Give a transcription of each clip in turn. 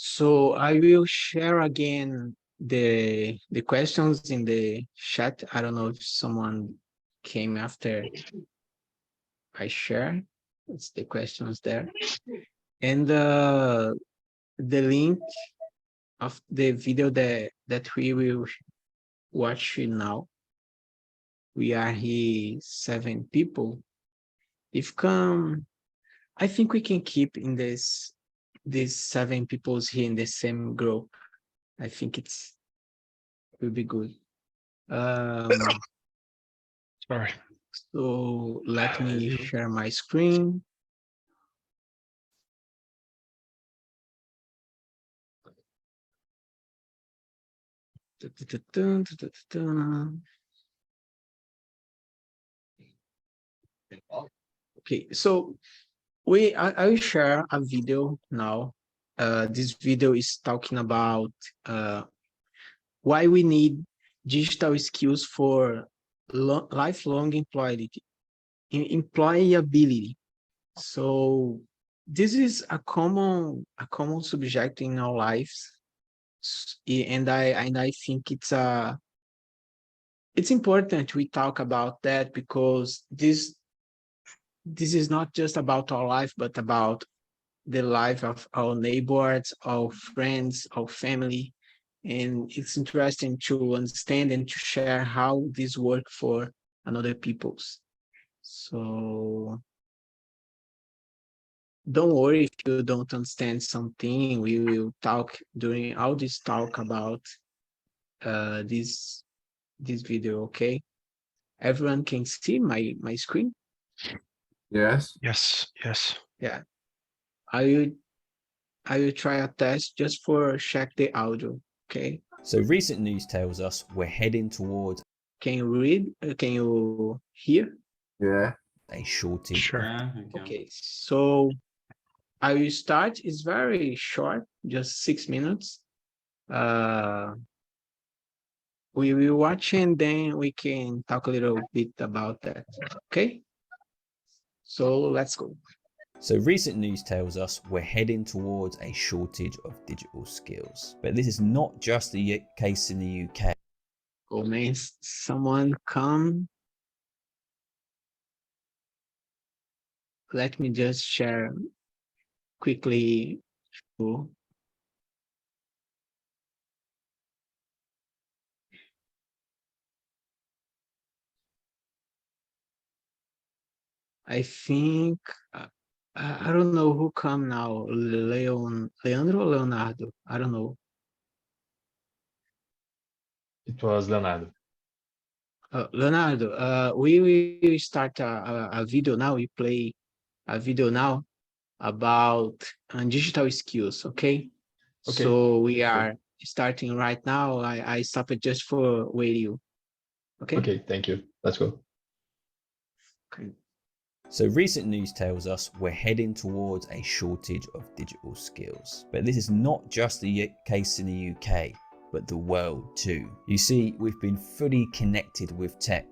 So I will share again the questions in the chat. I don't know if someone came after I share. It's the questions there. And the link of the video that we will watch now. We are here 7 people. If come, I think we can keep in these 7 peoples here in the same group. I think will be good. Sorry. So let me share my screen. Okay, so I will share a video now. This video is talking about why we need digital skills for lifelong employability. So this is a common subject in our lives, and I think it's important we talk about that, because this is not just about our life, but about the life of our neighbors, our friends, our family. And it's interesting to understand and to share how this work for another people's. So don't worry if you don't understand something. We will talk during all this talk about this video, okay? Everyone can see my screen? Yes. Yes. Yeah. I will try a test just for check the audio, okay? So recent news tells us we're heading towards Can you read? Can you hear? Yeah. a shortage. Sure. Yeah, I can. Okay, so I will start. It's very short, just 6 minutes. We will watch and then we can talk a little bit about that, okay? So let's go. So recent news tells us we're heading towards a shortage of digital skills. But this is not just the case in the UK. Oh man, someone come. Let me just share quickly. I think I don't know who come now. Leandro or Leonardo? I don't know. It was Leonardo. Leonardo, we will start a video now. We play a video now about digital skills, okay? Okay. So we are starting right now. I stop it just for wait you. Okay? Okay, thank you. Let's go. Okay. So recent news tells us we're heading towards a shortage of digital skills. But this is not just the case in the UK, but the world too. You see, we've been fully connected with tech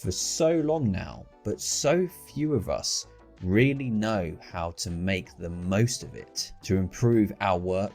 for so long now, but so few of us really know how to make the most of it to improve our work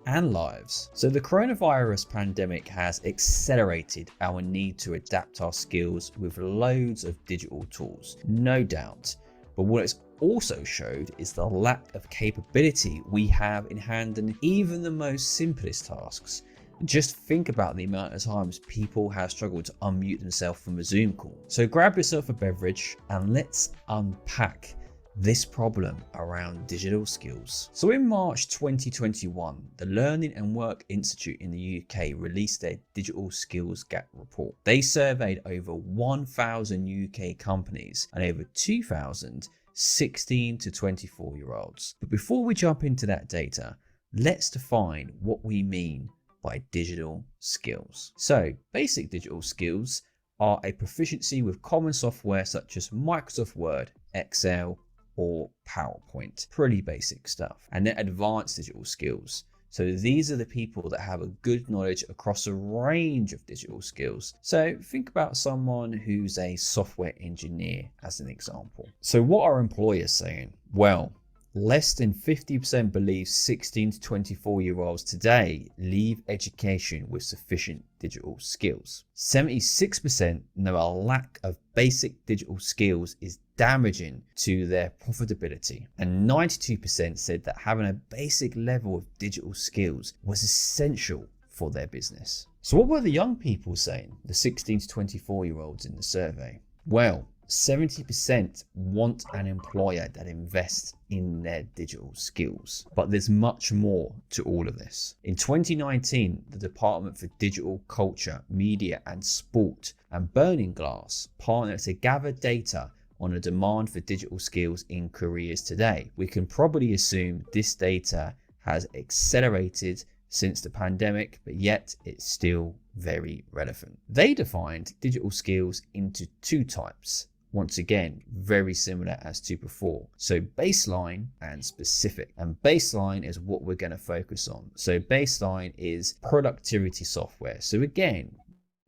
and lives. So the coronavirus pandemic has accelerated our need to adapt our skills with loads of digital tools, no doubt. But what it's also showed is the lack of capability we have in handling even the most simplest tasks. Just think about the amount of times people have struggled to unmute themselves from a Zoom call. So grab yourself a beverage and let's unpack this problem around digital skills. So in March 2021, the Learning and Work Institute in the UK released their Digital Skills Gap Report. They surveyed over 1,000 UK companies and over 2,000 16 to 24-year-olds. But before we jump into that data, let's define what we mean by digital skills. So basic digital skills are a proficiency with common software such as Microsoft Word, Excel, or PowerPoint. Pretty basic stuff. And then advanced digital skills. So these are the people that have a good knowledge across a range of digital skills. So think about someone who's a software engineer as an example. So what are employers saying? Well, less than 50% believe 16 to 24-year-olds today leave education with sufficient digital skills. 76% know a lack of basic digital skills is damaging to their profitability. And 92% said that having a basic level of digital skills was essential for their business. So what were the young people saying, the 16 to 24-year-olds in the survey? Well, 70% want an employer that invests in their digital skills. But there's much more to all of this. In 2019, the Department for Digital Culture, Media and Sport and Burning Glass partnered to gather data on a demand for digital skills in careers today. We can probably assume this data has accelerated since the pandemic, but yet it's still very relevant. They defined digital skills into two types. Once again, very similar as to before. So baseline and specific. And baseline is what we're going to focus on. So baseline is productivity software. So again,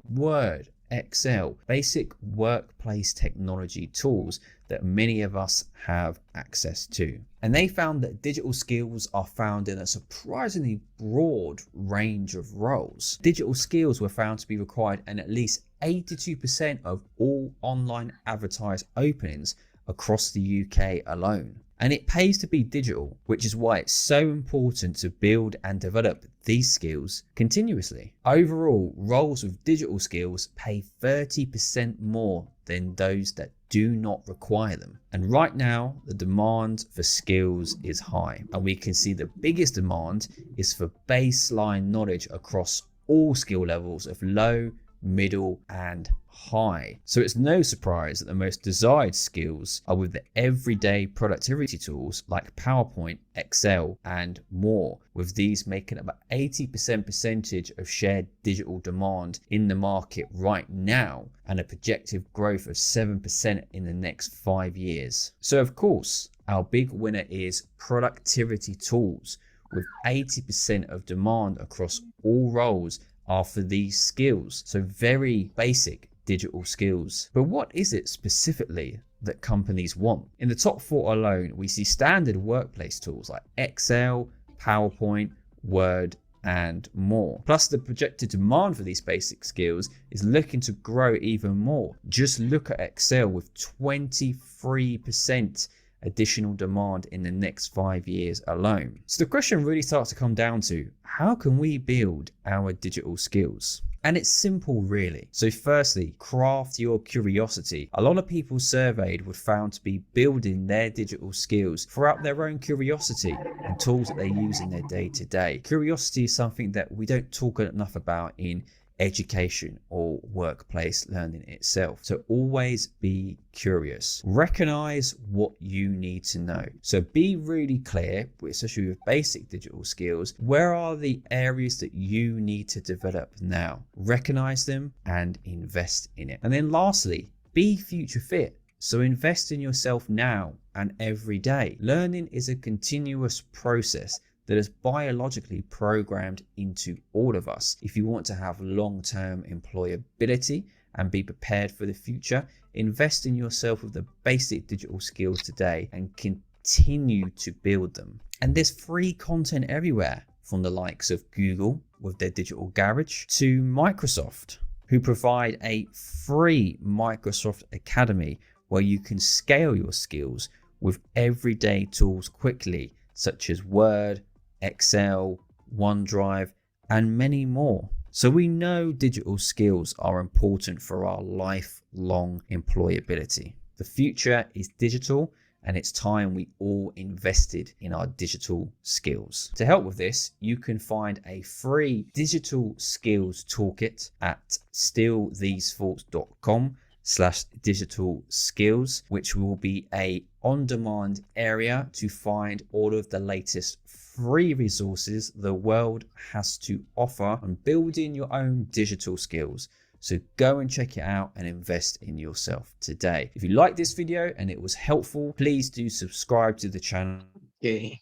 Word, Excel, basic workplace technology tools that many of us have access to. And they found that digital skills are found in a surprisingly broad range of roles. Digital skills were found to be required in at least 82% of all online advertised openings across the UK alone. And it pays to be digital, which is why it's so important to build and develop these skills continuously. Overall, roles with digital skills pay 30% more than those that do not require them. And right now, the demand for skills is high. And we can see the biggest demand is for baseline knowledge across all skill levels of low, middle and high. So it's no surprise that the most desired skills are with the everyday productivity tools like PowerPoint, Excel and more, with these making up an 80% percentage of shared digital demand in the market right now and a projected growth of 7% in the next 5 years. So of course, our big winner is productivity tools, with 80% of demand across all roles are for these skills. So very basic digital skills. But what is it specifically that companies want? In the top 4 alone, we see standard workplace tools like Excel, PowerPoint, Word, and more. Plus the projected demand for these basic skills is looking to grow even more. Just look at Excel with 23% additional demand in the next 5 years alone. So the question really starts to come down to, how can we build our digital skills? And it's simple really. So firstly, craft your curiosity. A lot of people surveyed were found to be building their digital skills throughout their own curiosity and tools that they use in their day-to-day. Curiosity is something that we don't talk enough about in education or workplace learning itself. So always be curious. Recognize what you need to know. So be really clear, especially with basic digital skills, where are the areas that you need to develop now? Recognize them and invest in it. And then lastly, be future fit. So invest in yourself now and every day. Learning is a continuous process that is biologically programmed into all of us. If you want to have long-term employability and be prepared for the future, invest in yourself with the basic digital skills today and continue to build them. And there's free content everywhere, from the likes of Google with their digital garage to Microsoft, who provide a free Microsoft Academy where you can scale your skills with everyday tools quickly, such as Word, Excel, OneDrive, and many more. So we know digital skills are important for our lifelong employability. The future is digital, and it's time we all invested in our digital skills. To help with this, you can find a free digital skills toolkit at stillthesethoughts.com/digital skills, which will be a on-demand area to find all of the latest free resources the world has to offer on building your own digital skills. So go and check it out and invest in yourself today. If you like this video and it was helpful, please do subscribe to the channel. Okay.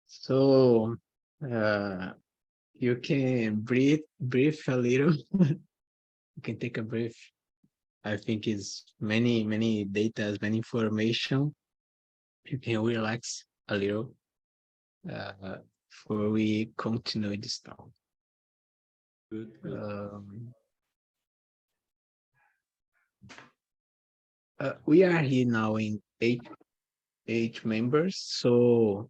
So you can breathe a little. You can take a breath. I think it's many data, many information. You can relax a little before we continue this talk. We are here now in eight members, so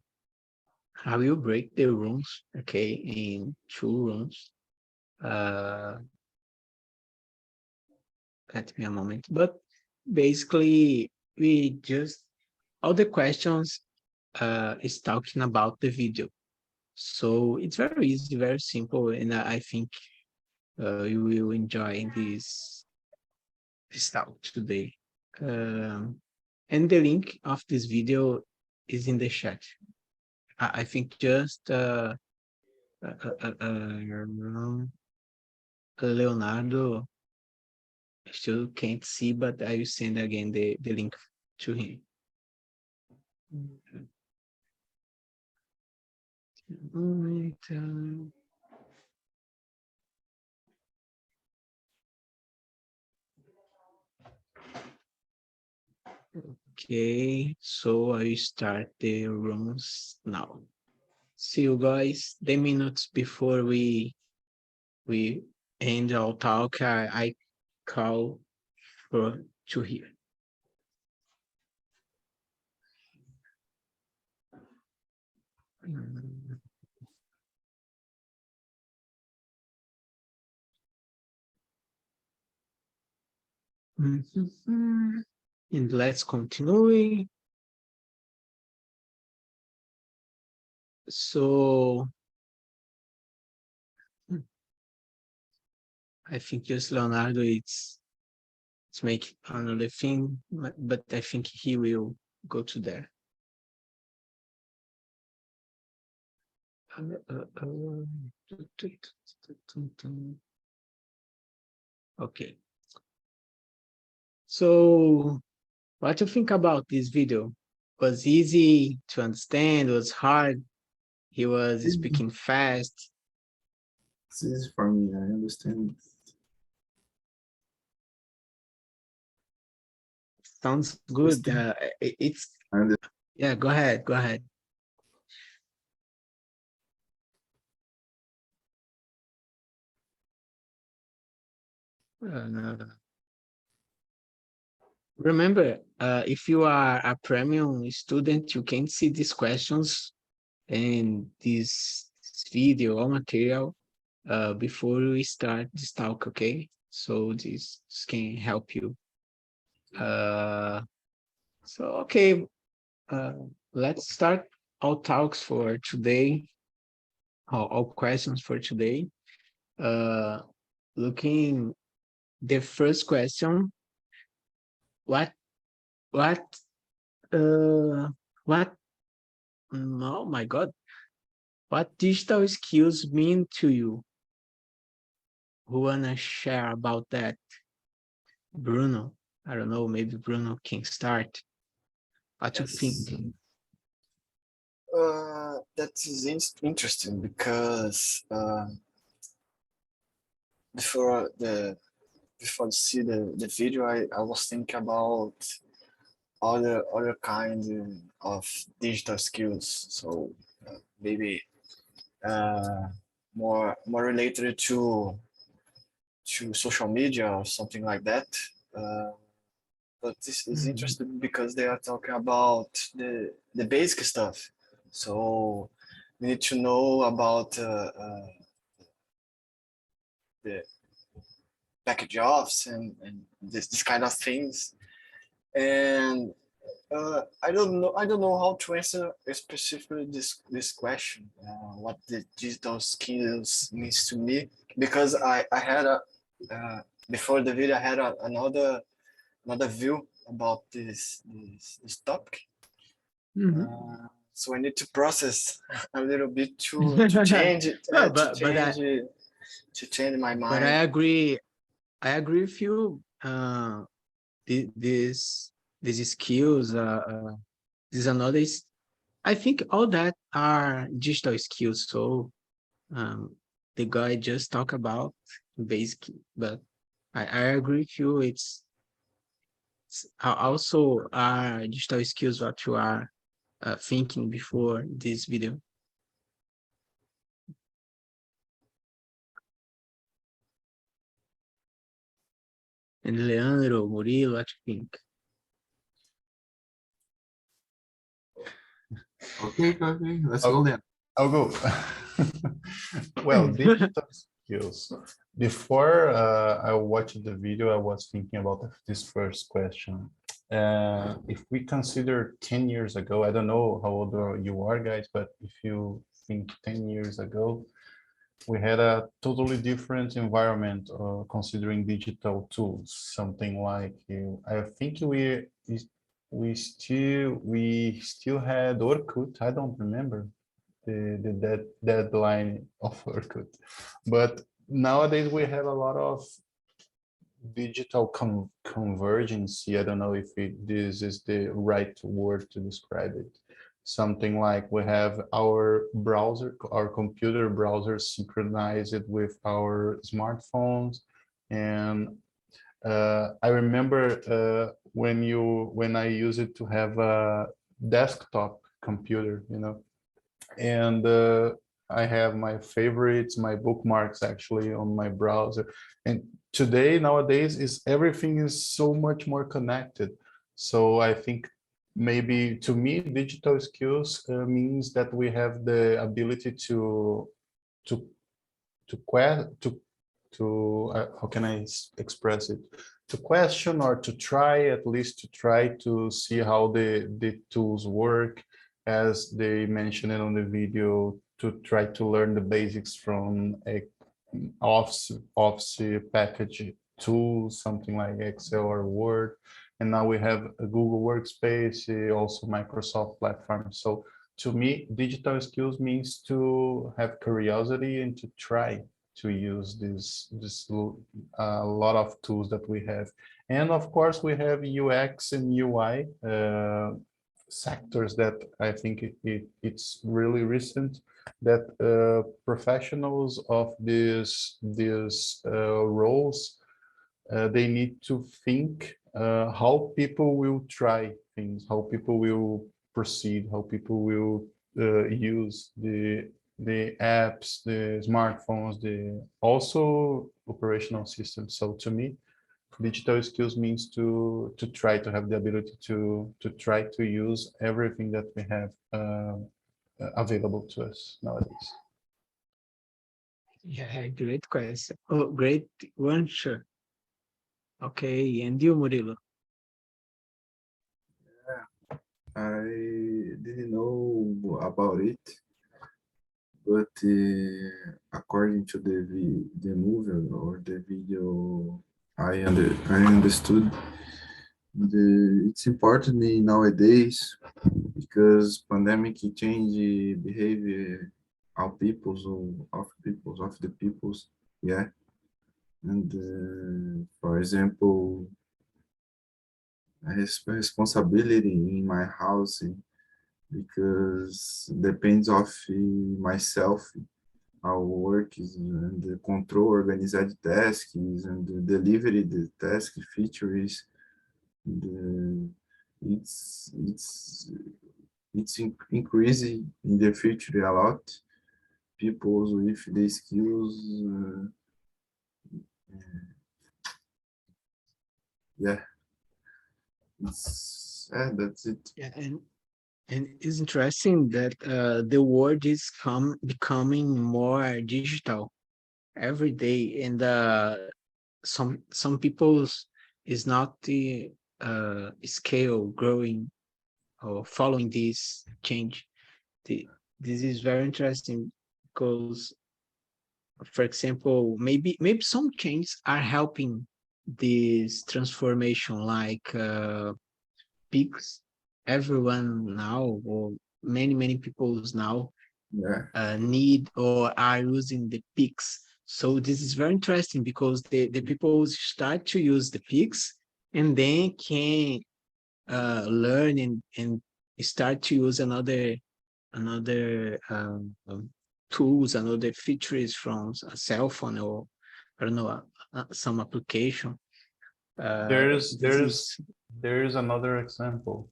I will break the rooms, okay, in 2 rooms. Let me a moment, but basically we just all the questions is talking about the video, so it's very easy, very simple, and I think you will enjoy this talk today. And the link of this video is in the chat. I think just Leonardo still can't see, but I will send again the link to him. Okay, so I will start the rooms now. See you guys 10 minutes before we end our talk. I call for to here. And let's continue. So I think just Leonardo it's make another thing, but I think he will go to there. Okay. So what do you think about this video? Was easy to understand? Was hard? He was speaking fast. It's easy for me, I understand. Sounds good. It's And yeah. Go ahead. Go ahead. Remember, if you are a premium student, you can see these questions and this video or material before we start this talk, okay? So this can help you. So, okay, let's start our talks for today, our questions for today. Looking the first question, what, oh my God, what digital skills mean to you? Who wanna share about that? Bruno, I don't know, maybe Bruno can start. What you think? That is interesting because before to see the video, I was thinking about other kind of digital skills. So maybe more related to social media or something like that. But this is interesting because they are talking about the basic stuff. So we need to know about the package offs and this kind of things. And I don't know how to answer specifically this question. What the digital skills means to me, because I had before the video I had another view about this topic. So I need to process a little bit to change it, No, to change my mind. But I agree with you. These skills, these another. I think all that are digital skills. So the guy just talked about basic, but I agree with you. It's Also are digital skills what you are thinking before this video? And Leandro, Murilo, what you think? Okay, let's go then. I'll go. Well, digital skills. Before I watched the video, I was thinking about this first question. If we consider 10 years ago, I don't know how old you are, guys, but if you think 10 years ago, we had a totally different environment considering digital tools. Something like I think we still had Orkut. I don't remember the deadline of Orkut, but nowadays we have a lot of digital convergence. I don't know if this is the right word to describe it. Something like we have our browser, our computer browser synchronized with our smartphones. And I remember when I used it to have a desktop computer, and I have my favorites, my bookmarks actually on my browser. And nowadays, everything is so much more connected. So I think maybe to me, digital skills means that we have the ability to how can I express it? To question or to try, at least to try to see how the tools work, as they mentioned it on the video, to try to learn the basics from a Office package tool, something like Excel or Word. And now we have a Google Workspace, also Microsoft platform. So to me, digital skills means to have curiosity and to try to use this lot of tools that we have. And of course, we have UX and UI sectors that I think it's really recent that professionals of these roles, they need to think how people will try things, how people will proceed, how people will use the apps, the smartphones, the also operational systems. So to me, digital skills means to try to have the ability to try to use everything that we have available to us nowadays. Yeah, great question. Oh, great answer. Okay, and you, Murilo? I didn't know about it, but according to the movie or the video, I understood it's important nowadays because pandemic change behavior of the peoples, yeah. And for example, responsibility in my house because depends of myself, our work is and the control organized tasks and the delivery the task features. The, it's increasing in the future a lot. People with the skills, yeah, that's it. Yeah, and it's interesting that the world is becoming more digital every day, and some people's is not the scale growing or following this change. This is very interesting because, for example, maybe some changes are helping this transformation, like peaks. Everyone now, or many peoples now, Yeah, need or are using the peaks. So this is very interesting because the people start to use the peaks and then can learn and start to use another tools, another features from a cell phone, or I don't know, some application. There's this is there's another example.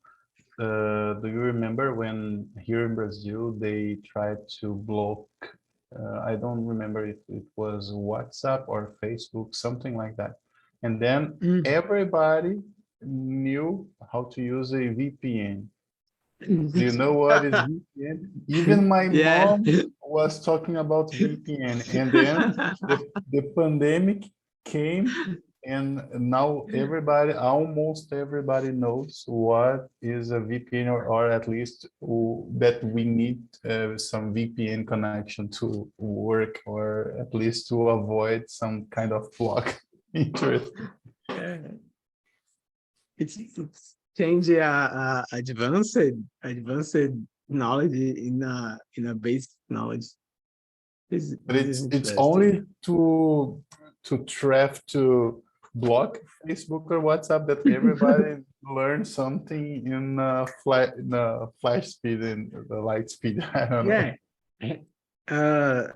Do you remember when here in Brazil they tried to block? I don't remember if it was WhatsApp or Facebook, something like that. And then Mm. everybody knew how to use a VPN. Do you know what is VPN? Even my yeah. mom was talking about VPN, and then the pandemic came, and now everybody, almost everybody knows what is a VPN, or at least that we need some VPN connection to work, or at least to avoid some kind of block. Interesting. Yeah. It's changing advanced knowledge in a basic knowledge. But This is it's interesting. only to block Facebook or WhatsApp that everybody learns something in flash speed and the light speed. I don't know. Yeah. Uh,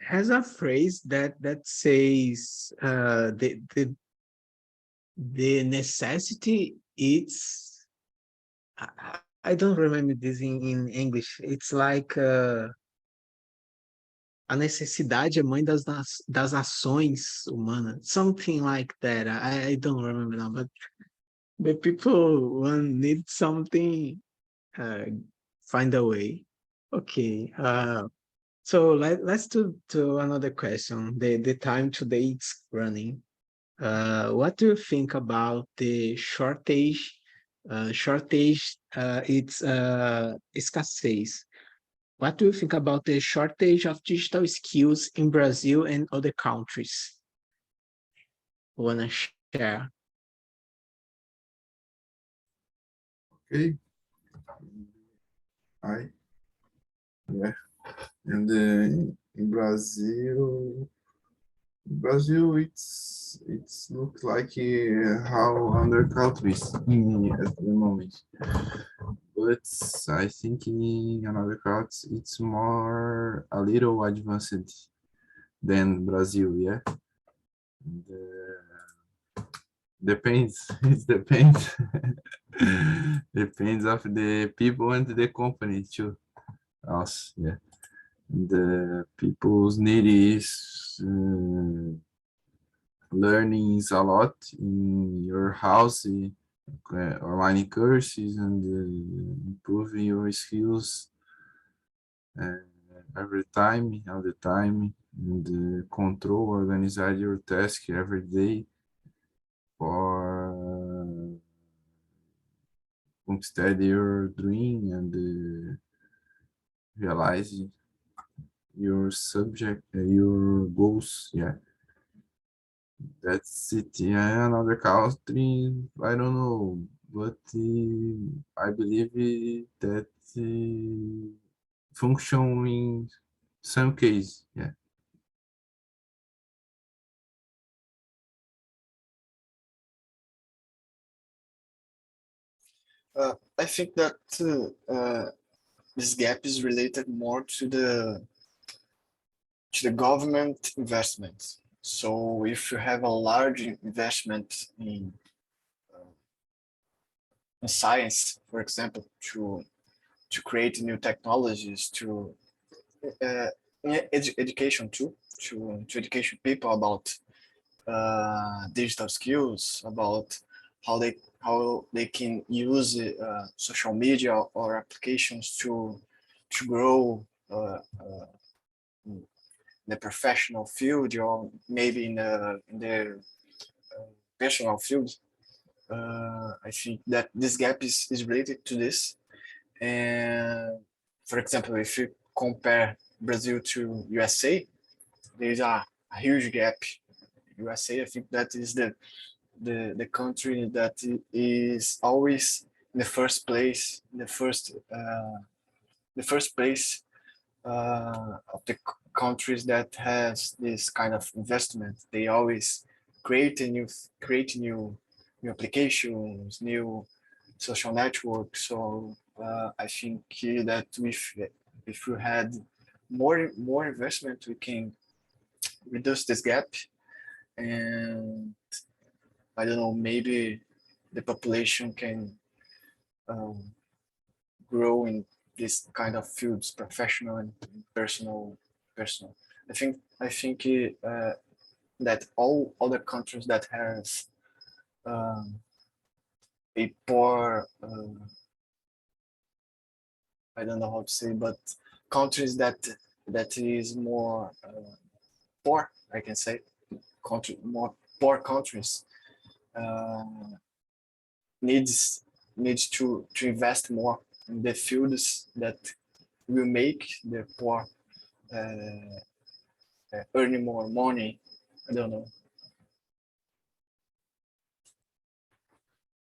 has a phrase that says the necessity it's I don't remember this in English. It's like a necessidade é mãe das ações humanas. Something like that. I don't remember now, but the people when need something, uh, find a way. Okay. So let's do to another question. The time today is running. What do you think about the shortage? It's escassez. What do you think about the shortage of digital skills in Brazil and other countries? Wanna share? Okay. Yeah. And in Brazil, it's look like how other countries at the moment. But I think in another countries it's more a little advanced than Brazil, yeah. And, depends. It depends. Depends of the people and the company too. Also, yeah. The people's need is learning a lot in your house, online courses, and improving your skills every time, all the time, and control, organize your task every day for conquer your dream and realize your subject, your goals. Yeah, that's it. Yeah, another country, I don't know, but I believe that function in some case. Yeah. I think that this gap is related more to the government investments. So if you have a large investment in science, for example, to create new technologies, to education too, to education people about digital skills, about how they can use social media or applications to grow in the professional field or maybe in the personal field. I think that this gap is related to this. And for example, if you compare Brazil to USA, there's a huge gap. USA, I think that is the country that is always in the first place, the first place of the countries that has this kind of investment. They always create new applications, new social networks. So I think that if we had more investment, we can reduce this gap. And I don't know, maybe the population can grow in this kind of fields, professional and personal. I think that all other countries that have a poor I don't know how to say, but countries that is more poor, I can say, more poor countries uh, needs to invest more in the fields that will make the poor earning more money. I don't know.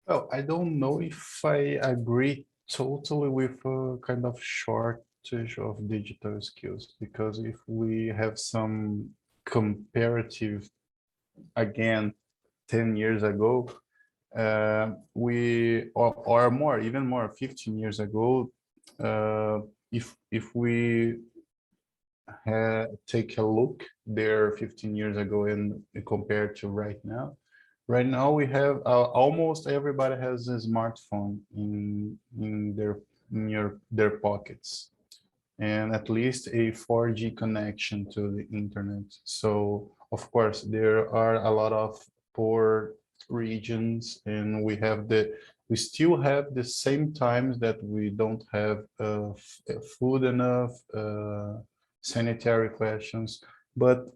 Well, I don't know if I agree totally with a kind of shortage of digital skills, because if we have some comparative, again, 10 years ago, or more, even more, 15 years ago, if we take a look there 15 years ago and compared to right now, we have almost everybody has a smartphone in their pockets, and at least a 4G connection to the internet. So of course there are a lot of poor regions, and we still have the same times that we don't have food enough, sanitary questions. But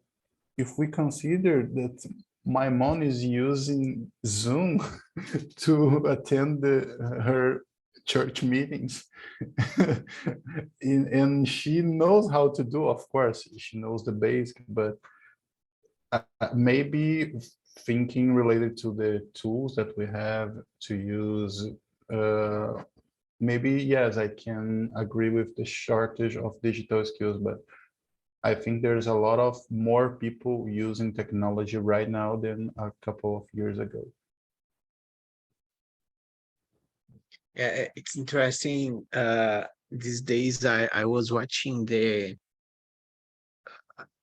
if we consider that my mom is using Zoom to attend her church meetings, and she knows how to do, of course, she knows the basic, but maybe thinking related to the tools that we have to use, maybe yes, I can agree with the shortage of digital skills, but I think there's a lot of more people using technology right now than a couple of years ago. Yeah, it's interesting. These days, I was watching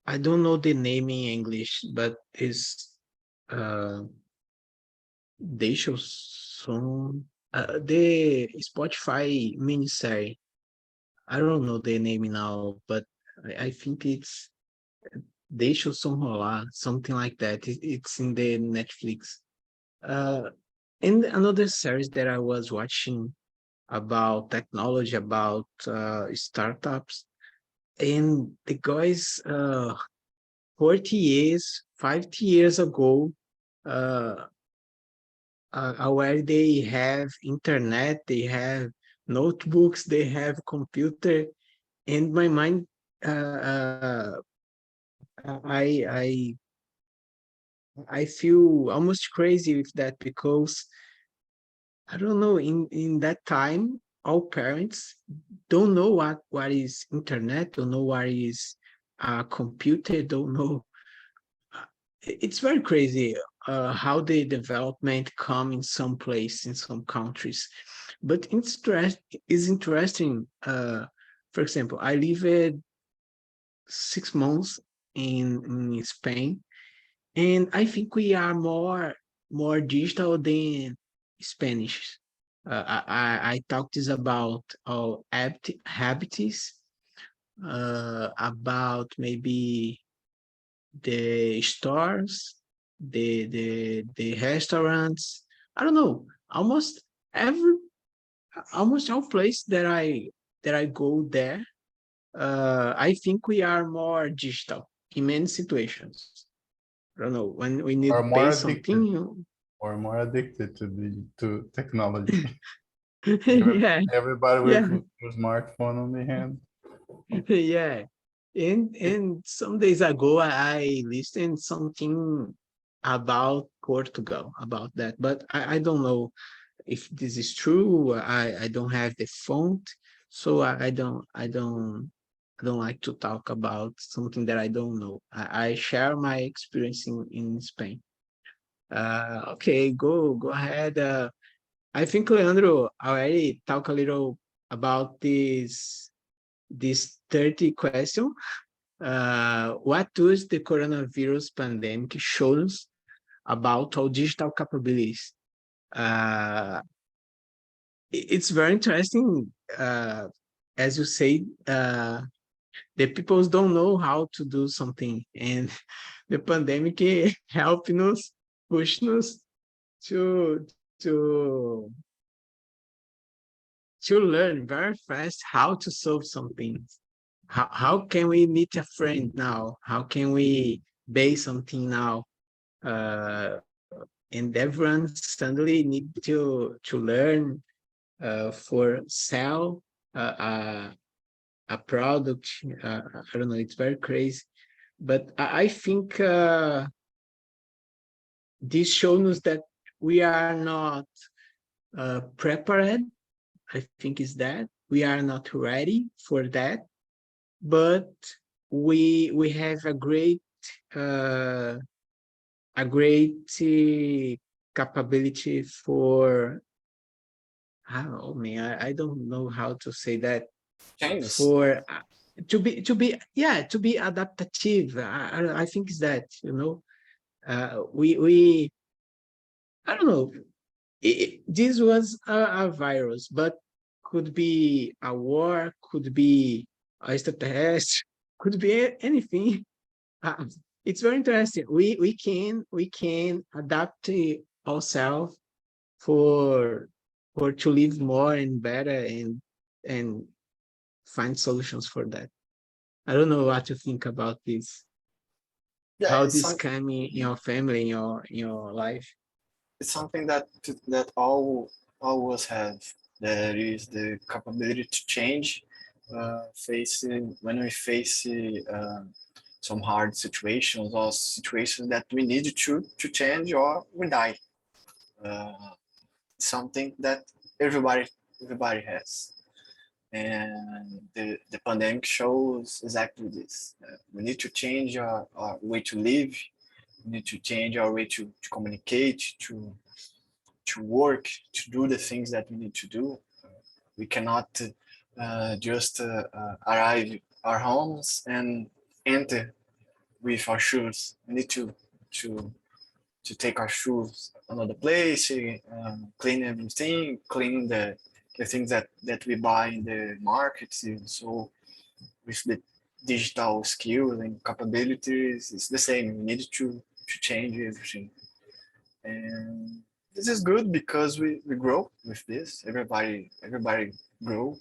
I don't know the name in English, but it's uh, Deixa eu som, the Spotify miniserie. I don't know the name now, but I think it's Deixa o som rolar, something like that. It's in the Netflix. And another series that I was watching about technology, about startups, and the guys 40 years, 50 years ago, uh, where they have internet, they have notebooks, they have computer, and my mind, I I feel almost crazy with that, because I don't know, in that time, all parents don't know what is internet, don't know what is a computer, don't know. It's very crazy how the development come in some place, in some countries. But it's interesting. For example, I lived 6 months in Spain, and I think we are more digital than Spanish. I talked this about our habits, about maybe the stores, the restaurants. I don't know. Every almost all place that I go there, I think we are more digital in many situations. I don't know, when we need Or to pay more addicted, something. to technology. Yeah, Everybody with yeah, your smartphone on the hand. yeah. And some days ago, I listened something about Portugal, about that, but I don't know if this is true. I don't have the font, so I don't like to talk about something that I don't know. I share my experience in Spain. Okay, go ahead. I think Leandro already talked a little about this 30 question. What does the coronavirus pandemic show us about all digital capabilities. It's very interesting. As you say, the people don't know how to do something, and the pandemic helping us, pushing us to to to learn very fast how to solve something. How can we meet a friend now? How can we buy something now? Uh, and everyone suddenly need to learn for sell a product. I don't know. It's very crazy, but I think this shows us that we are not prepared. I think is that we are not ready for that, but we have uh, a great capability for, oh man, I don't know how to say that, Changes. for to be adaptive. I think is that, we I don't know. This was a virus, but could be a war, could be a extraterrestre, could be anything. Uh, it's very interesting. We can adapt ourselves for to live more and better, and find solutions for that. I don't know what to think about this. Yeah, How it's, this came in your family, in your life. it's something that all of us have. There is the capability to change, facing when we face some hard situations or situations that we need to change or we die. Uh, Something that everybody has. And the pandemic shows exactly this. We need to change our way to live. We need to change our way to communicate, to work, to do the things that we need to do. We cannot just arrive our homes and enter with our shoes. We need to to take our shoes another place, clean everything, clean the things that we buy in the markets. So with the digital skills and capabilities, it's the same. We need to change everything. And this is good because we grow with this. Everybody grow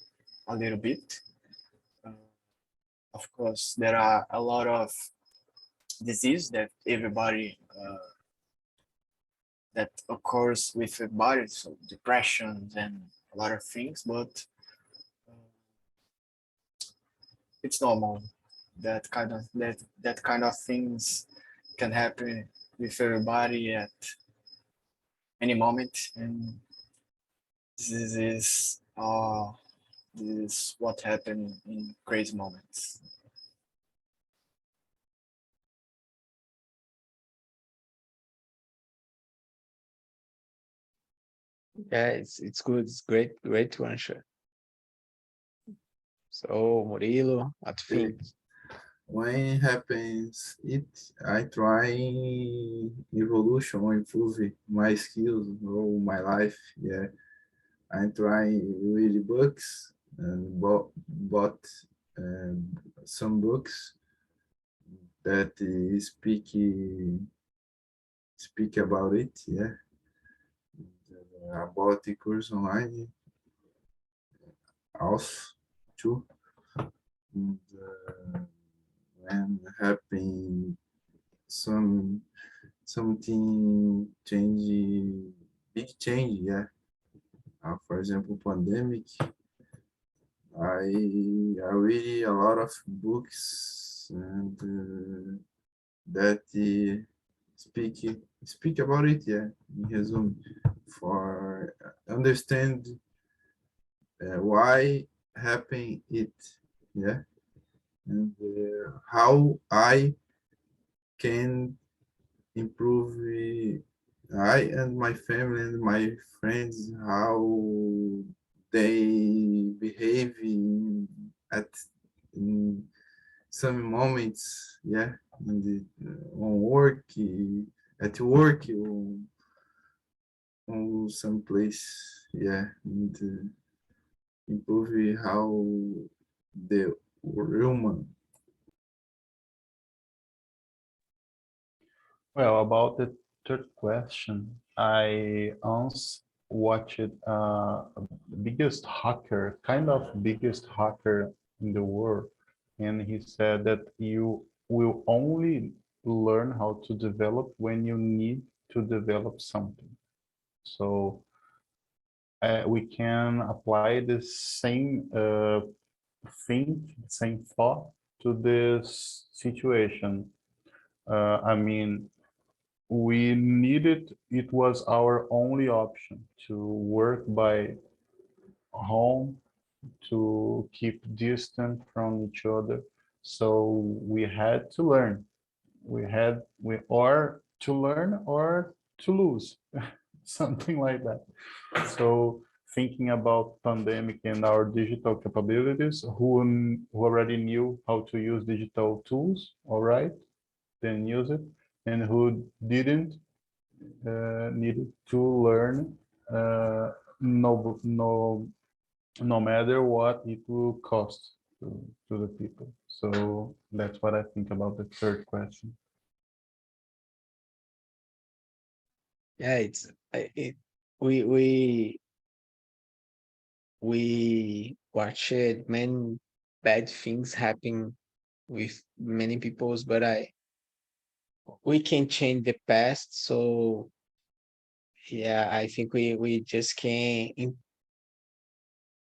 a little bit. Uh, of course, there are a lot of disease that everybody that occurs with the body, so depressions and a lot of things, but uh, it's normal. That kind of things can happen with everybody at any moment, and this is what happened in crazy moments. Yeah, it's good. It's great to answer. So Murilo, what do you think? When it happens, I try evolution or improve my skills or my life. Yeah, I try read books and bought some books that speak about it. Yeah, about the course online also too. And, when happen some something change, big change, yeah. For example, pandemic. I read a lot of books and that speak about it, yeah. In resume, for understand why happen it, yeah, and how I can improve I and my family and my friends, how they behave in some moments, yeah, in the on work, at work or some place, yeah, and improve how the human. Well, about the third question, I once watched biggest hacker, kind of biggest hacker in the world, and he said that you will only learn how to develop when you need to develop something. So we can apply the same same thought to this situation. I mean, we needed, it was our only option to work by home, to keep distant from each other. So we had to learn. We or to learn or to lose, something like that. So thinking about pandemic and our digital capabilities, who already knew how to use digital tools, all right, then use it, and who didn't, needed to learn, no matter what it will cost to the people. So that's what I think about the third question. Yeah, we we watched many bad things happen with many peoples, but we can change the past. So yeah, I think we just can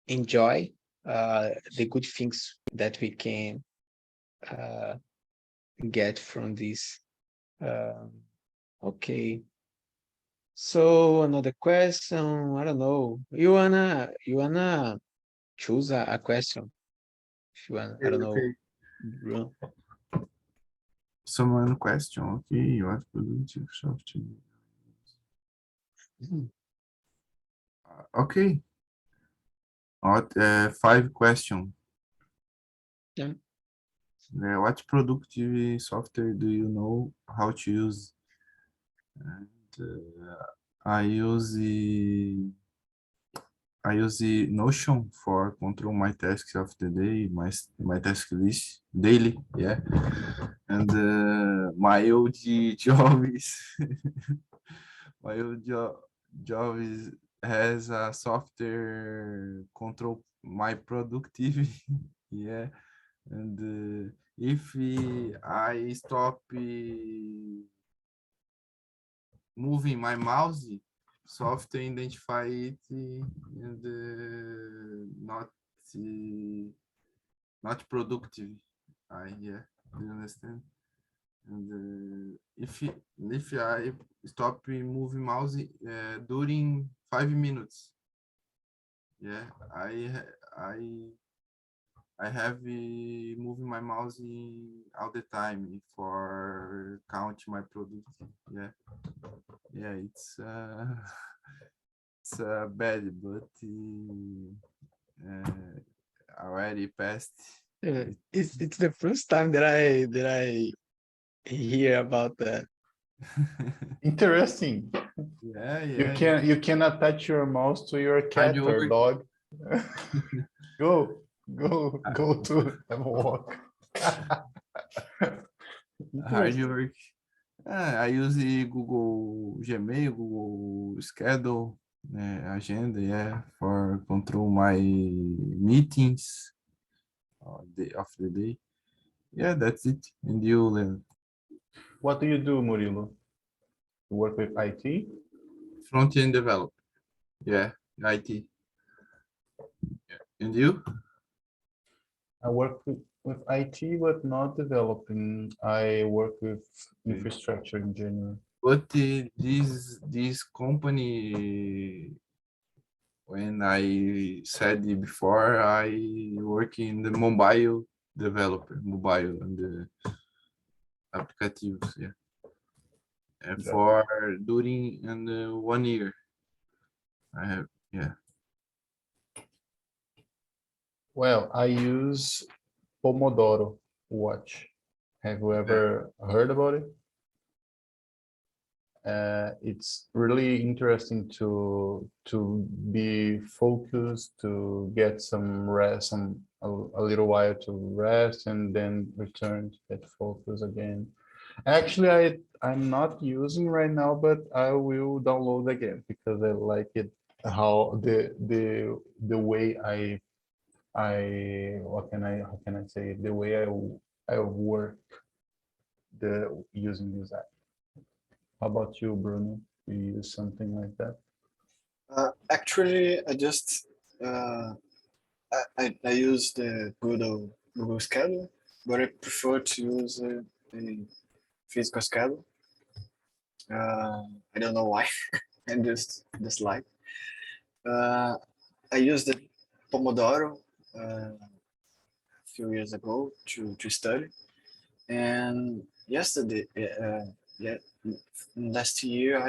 enjoy the good things that we can uh, get from this. Um, okay. So another question, I don't know. You wanna choose a question? If you want, I Okay, don't know. okay. Bruno. Someone question, okay, what productive software? Okay, what 5 question. Yeah. What productive software do you know how to use? And I use the Notion for control my tasks of the day, my task list daily, yeah. And my old job is my old job has a software control my productivity, yeah. And if I stop moving my mouse, software identify it and not productive. Yeah, do you understand? And if I stop moving mouse during 5 minutes, yeah, I have moving my mouse all the time for count my product. Yeah, yeah, it's bad, but already passed. It's the first time that I hear about that. Interesting. Yeah, You yeah. you can attach your mouse to your cat Hard or work. dog. Go to have a walk. Hard Interesting. work. I use the Google Gmail, Google Schedule, agenda, yeah, for control my meetings of the day. Yeah, that's it. And you, Leonard? What do you do, Murilo? You work with IT? Front-end developer. Yeah, IT. And you? I work with IT, but not developing. I work with infrastructure engineering. But this company, when I said it before, I work in the mobile developer, mobile and the applicativos, yeah. And for during and 1 year, I have, yeah. Well, I use Pomodoro watch. Have you ever heard about it? it's really interesting to be focused, to get some rest, a little while to rest, and then return to that focus again. Actually, I'm not using right now, but I will download again because I like it. How the way how can I say it? The way I work using this app. How about you, Bruno? Do you use something like that? Actually, I just I use the Google Schedule, but I prefer to use a physical schedule. I don't know why. I just like. I used the Pomodoro a few years ago to study, and yesterday, yeah, last year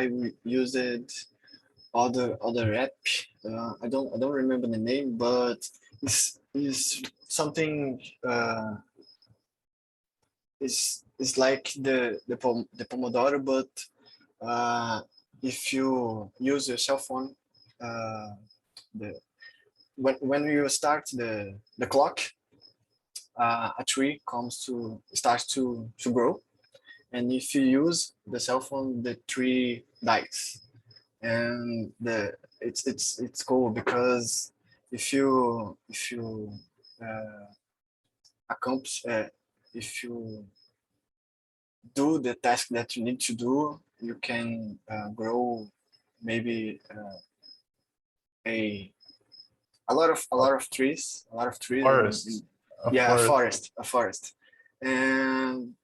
used other app. I don't remember the name, but it's something. It's like the Pomodoro, but if you use your cell phone, the when you start the clock, a tree starts to grow, and if you use the cell phone, the tree dies. And it's cool because if you accomplish if you do the task that you need to do, you can grow maybe a a lot of trees, Forest. yeah, Forest. a forest. And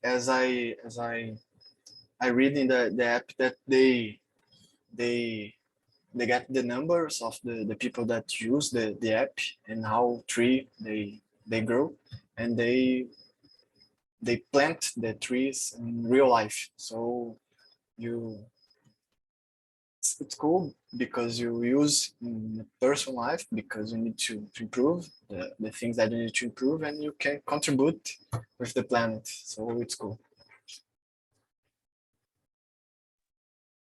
as I read in the app that they get the numbers of the people that use the app and how tree they grow, and they plant the trees in real life. So you it's cool because you use in personal life because you need to improve the things that you need to improve, and you can contribute with the planet. So it's cool.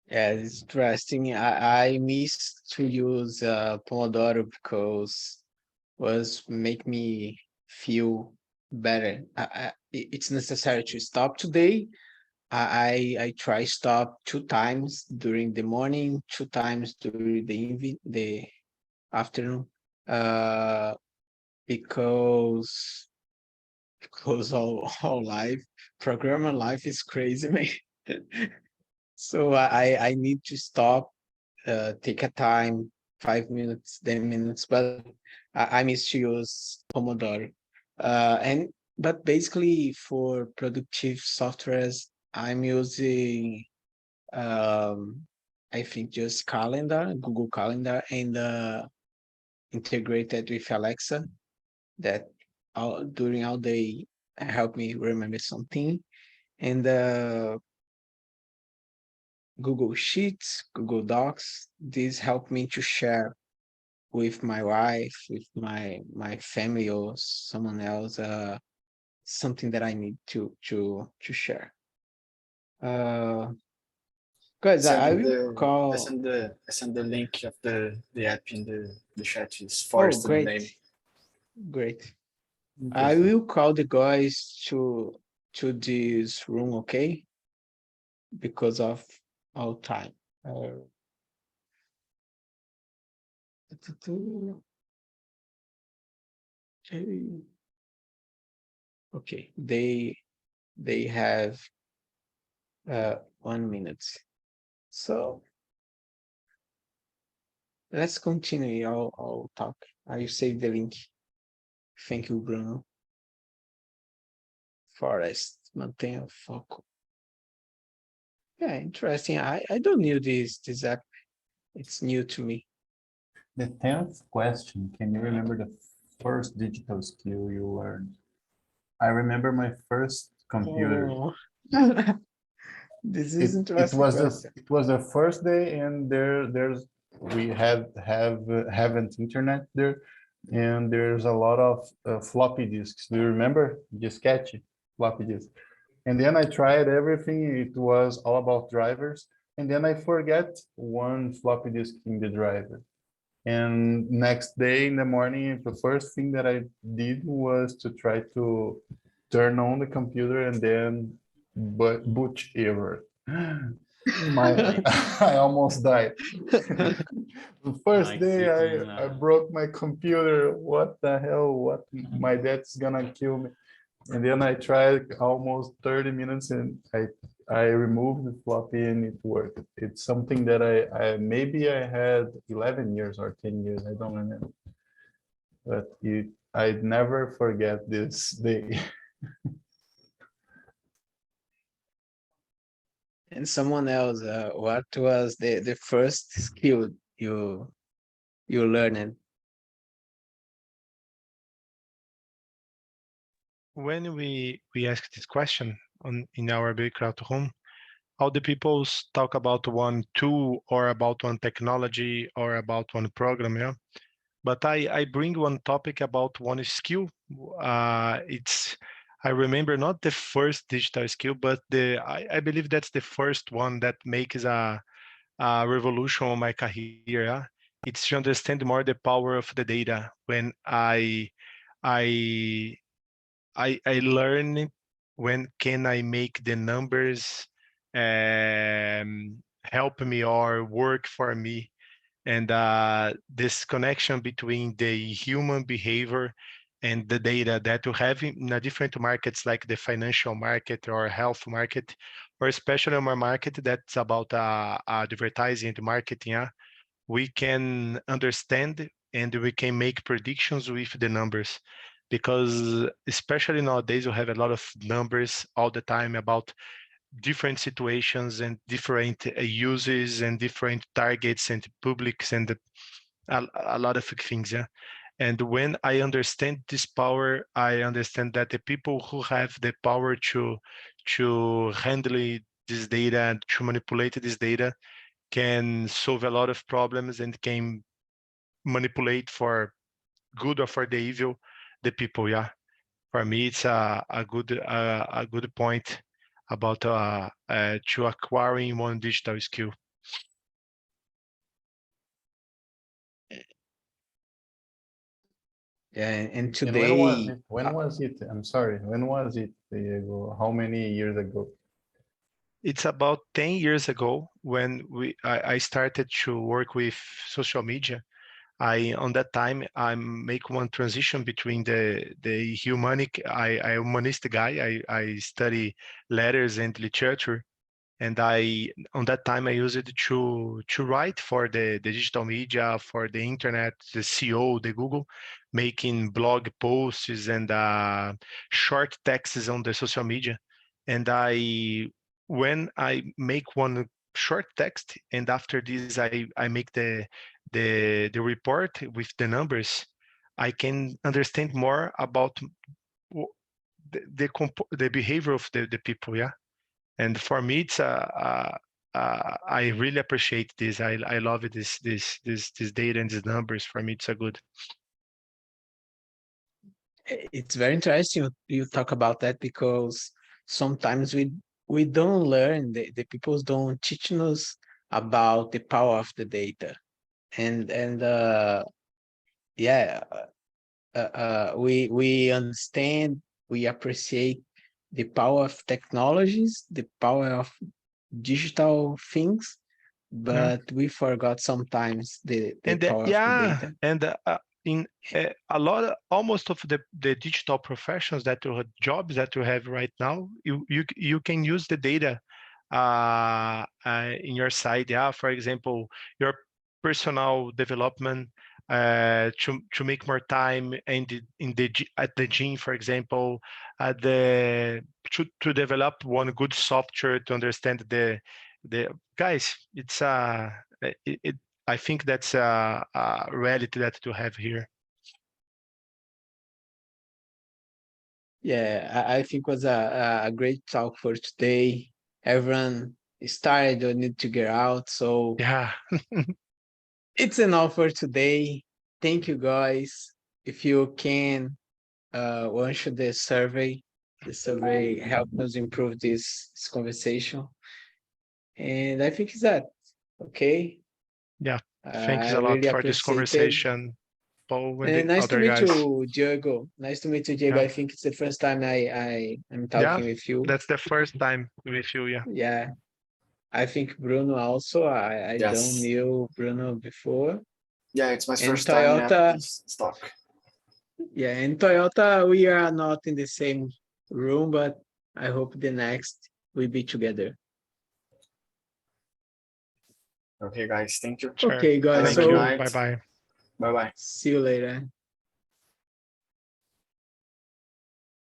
Yeah, it's interesting. I miss to use Pomodoro because was make me feel better. It's necessary to stop today. I try stop 2 times during the morning, 2 times during the afternoon, uh, because all life, programmer life is crazy, man. So I need to stop, take a time, 5 minutes, 10 minutes, but I miss to use Pomodoro. And but basically for productive softwares, I'm using I think just calendar, Google Calendar, and integrated with Alexa that during all day help me remember something. And Google Sheets, Google Docs, these help me to share with my wife, with my family or someone else, something that I need to share. Guys, I Send will the I call. send the link of the app in the chat. Is Oh, Forest the great, name? great. I Interesting. will call the guys to this room, okay? Because of our time. Uh, okay, they have 1 minute. So let's continue our talk. I save the link. Thank you, Bruno. Forest, mantenha o foco. Yeah, interesting. I don't know this app. It's new to me. The 10th question, can you remember the first digital skill you learned? I remember my first computer. Oh. This is It interesting question. was the first day, and we haven't internet there, and there's a lot of floppy disks. Do you remember? Disquete, floppy disk. And then I tried everything. It was all about drivers. And then I forget one floppy disk in the driver. And next day in the morning, the first thing that I did was to try to turn on the computer and then boot error. I almost died. The first day I broke my computer. What the hell? What, my dad's gonna kill me. And then I tried almost 30 minutes and I removed the floppy and it worked. It's something that I maybe I had 11 years or 10 years, I don't remember. But I'd never forget this day. And someone else, what was the first skill you learned? When we ask this question in our breakout room, all the people talk about one tool or about one technology or about one program, yeah. But I bring one topic about one skill. I remember not the first digital skill, but I believe that's the first one that makes a revolution on my career. Yeah? It's to understand more the power of the data. When I learn when can I make the numbers help me or work for me, and this connection between the human behavior and the data that you have in a different markets like the financial market or health market, or especially my market that's about advertising and marketing. Yeah? We can understand and we can make predictions with the numbers, because especially nowadays you have a lot of numbers all the time about different situations and different uses and different targets and publics and a lot of things. Yeah. And when I understand this power, I understand that the people who have the power to handle this data and to manipulate this data can solve a lot of problems and can manipulate for good or for the evil the people. Yeah, for me it's a good point about to acquiring one digital skill. Yeah, and And today, when was it? I'm sorry. When was it, Diego? How many years ago? It's about 10 years ago when I started to work with social media. On that time I make one transition between the I humanist guy. I study letters and literature, and on that time I used it to write for the digital media, for the internet, the SEO, the Google, making blog posts and short texts on the social media. And when I make one short text and after this I make the report with the numbers, I can understand more about the behavior of the people. Yeah. And for me, it's I really appreciate this. I love it, this data and these numbers. For me, it's a good. it's very interesting you talk about that, because sometimes we don't learn, the people don't teach us about the power of the data. And yeah, we understand, we appreciate the power of technologies, the power of digital things, Yeah. but we forgot sometimes the And power of the data. and in a lot, almost of the digital professions that you have, jobs that you have right now, you can use the data in your side. Yeah, for example, your personal development to make more time and at the gym, for example, to develop one good software to understand the guys. It's it I think that's a reality that to have here. Yeah, I think it was a great talk for today. Everyone is tired or need to get out, so Yeah. it's enough for today. Thank you, guys. If you can, answer the survey The survey helped us improve this conversation. And I think it's that. Okay. Yeah, I thanks a lot really for this appreciate it. conversation, Paul and And the nice to other meet guys. you, Diego. Nice to meet you, Diego. Yeah. I think it's the first time I'm talking with you. That's the first time with you, yeah. Yeah. I think Bruno also. I Yes. don't knew Bruno before. Yeah, it's my And first time at Toyota, this stock. yeah, and Toyota, we are not in the same room, but I hope the next we be together. Okay, guys, thank you. Sure. Okay, guys. Thank Have a you. good night. Bye-bye. Bye bye. See you later.